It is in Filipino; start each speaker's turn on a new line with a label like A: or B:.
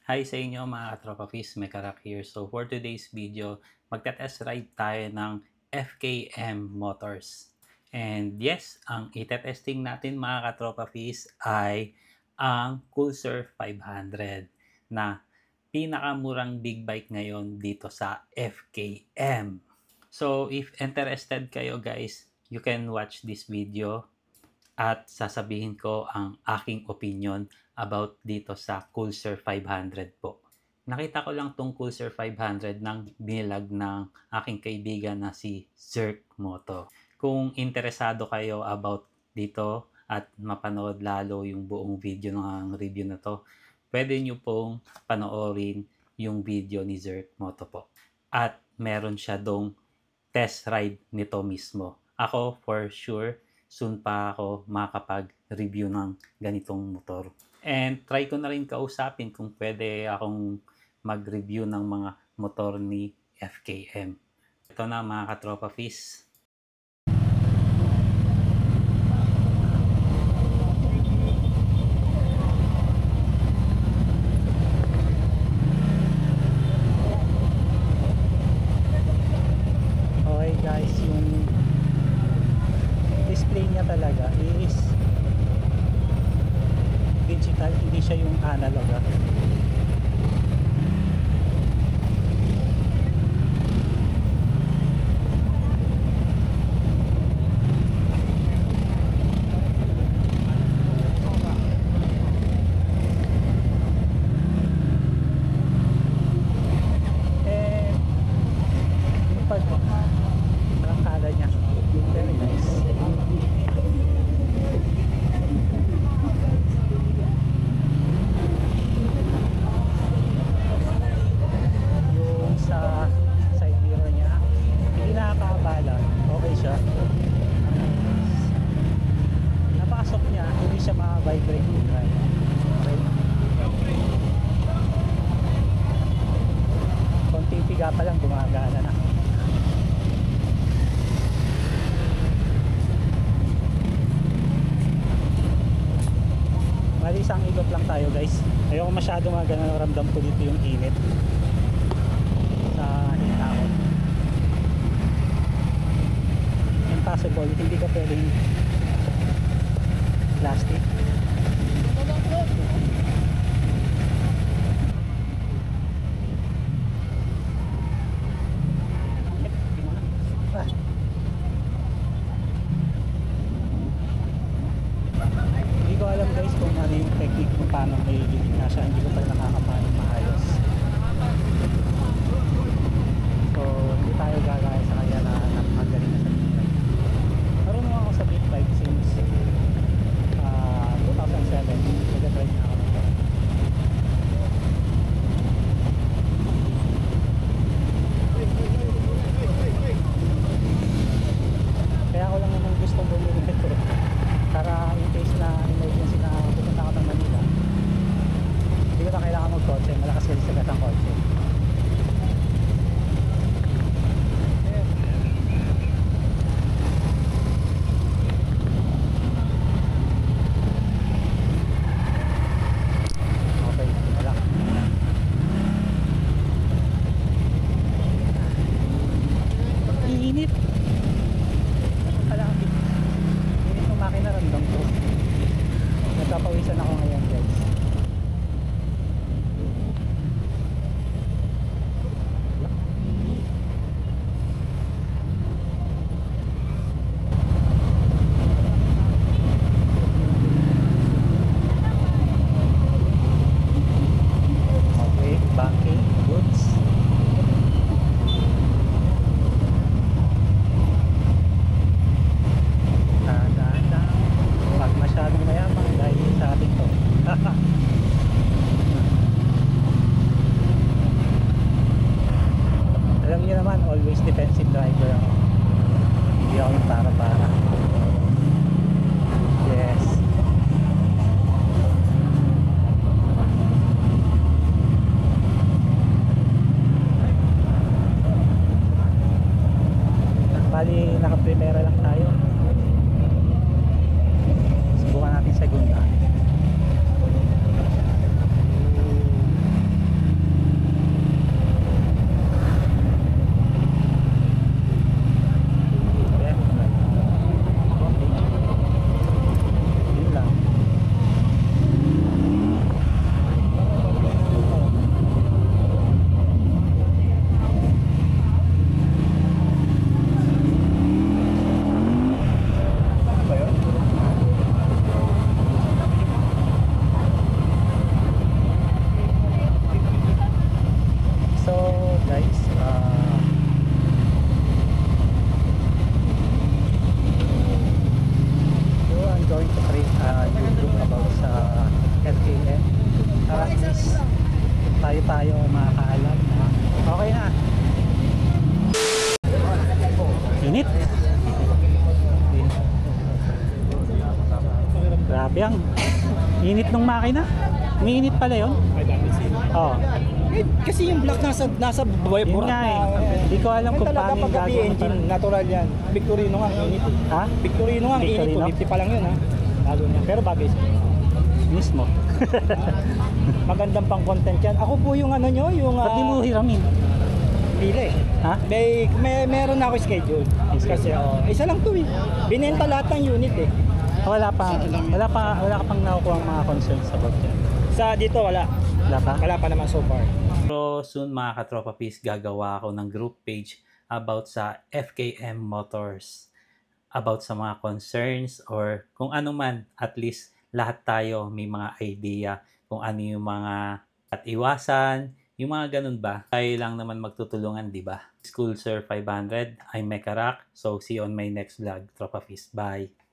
A: Hi sa inyo mga katropafis, Mekarak here. So for today's video, magta-test ride tayo ng FKM Motors. And yes, ang itetesting natin mga katropafis ay ang Pulsar 500 na pinakamurang big bike ngayon dito sa FKM. So if interested kayo guys, you can watch this video at sasabihin ko ang aking opinion about dito sa Pulsar 500 po. Nakita ko lang tong Pulsar 500 ng binilag ng aking kaibigan na si Zerk Moto. Kung interesado kayo about dito at mapanood lalo yung buong video ng review na to, pwede nyo pong panoorin yung video ni Zerk Moto po. At meron siya dong test ride nito mismo. Ako for sure soon pa ako makakapag-review ng ganitong motor. And try ko na rin kausapin kung pwede akong mag-review ng mga motor ni FKM. Ito na mga katropa fish.
B: Okay guys, yung display niya talaga is digital, hindi siya yung analog yung pagkakala niya very nice. Yung sa side mirror niya hindi nakakaabala, okay siya. Napakasok niya, hindi siya maka-vibrate yung drive. Okay. Konting piga pa lang gumagana na. Bali isang ikot lang tayo guys. Ayoko masyado magana, ramdam ko dito yung init sa hinakot. Impossible, hindi ka pwedeng plastic. Hindi ko alam guys kung ano yung technique kung paano may na siya, hindi ko pa nakakapano maayos. So hindi tayo gagaya sa kanya na magaling na sa big bike. Marunong ako sa big bike since 2007, nag-drive na ako nito. Kaya ako lang naman gustong bumili nito para in case na emergency na pupunta ako ng Manila, hindi ko na kailangan mag-kotse, malakas kasi sa gatang kotse. Okay, wala. Iinit. Kalapit. Init ng makina, ramdam ko. Nagpapawisan ako ngayon guys. Okay, banking, goods. Dahan-dahan. Pag masyadong mayaman dahil sa ating to. Alam niyo naman, always defensive driver ako. Hindi ako yung para-para. Yes. Bali, naka-primera lang tayo. Subukan natin segunda. tayo makakaalam na okay na. Init. Grabe ang init ng makina. Umiinit pala yun. Oo.
C: Kasi yung black nasa buhay
B: Yun nga eh. Hindi ko alam kung
C: talaga
B: paano yung
C: pagka
B: gagawin
C: engine,
B: pala.
C: natural yan. Victorino nga, init eh.
B: Ha?
C: Victorino nga, init
B: Victorino?
C: po. 50 pa lang yun ha. Bago niya. Pero bagay siya.
B: Mismo.
C: Magandang pang content yan. Ako po yung ano nyo, yung...
B: Ba't di mo hiramin?
C: pila eh.
B: Ha?
C: Meron na ako schedule. Kasi isa lang to eh. Binenta lahat ng unit eh.
B: Wala ka pang nakukuha ang mga concerns about yan.
C: Sa dito wala.
B: Wala pa?
C: Wala pa naman so far.
A: Pero soon mga katropa peace, gagawa ako ng group page about sa FKM Motors. About sa mga concerns or kung ano man, at least lahat tayo may mga idea kung ano yung mga at iwasan, yung mga ganun ba. Tayo lang naman magtutulungan, di ba? School Sir 500, I'm Mekarak. So see you on my next vlog, Tropa Peace. Bye!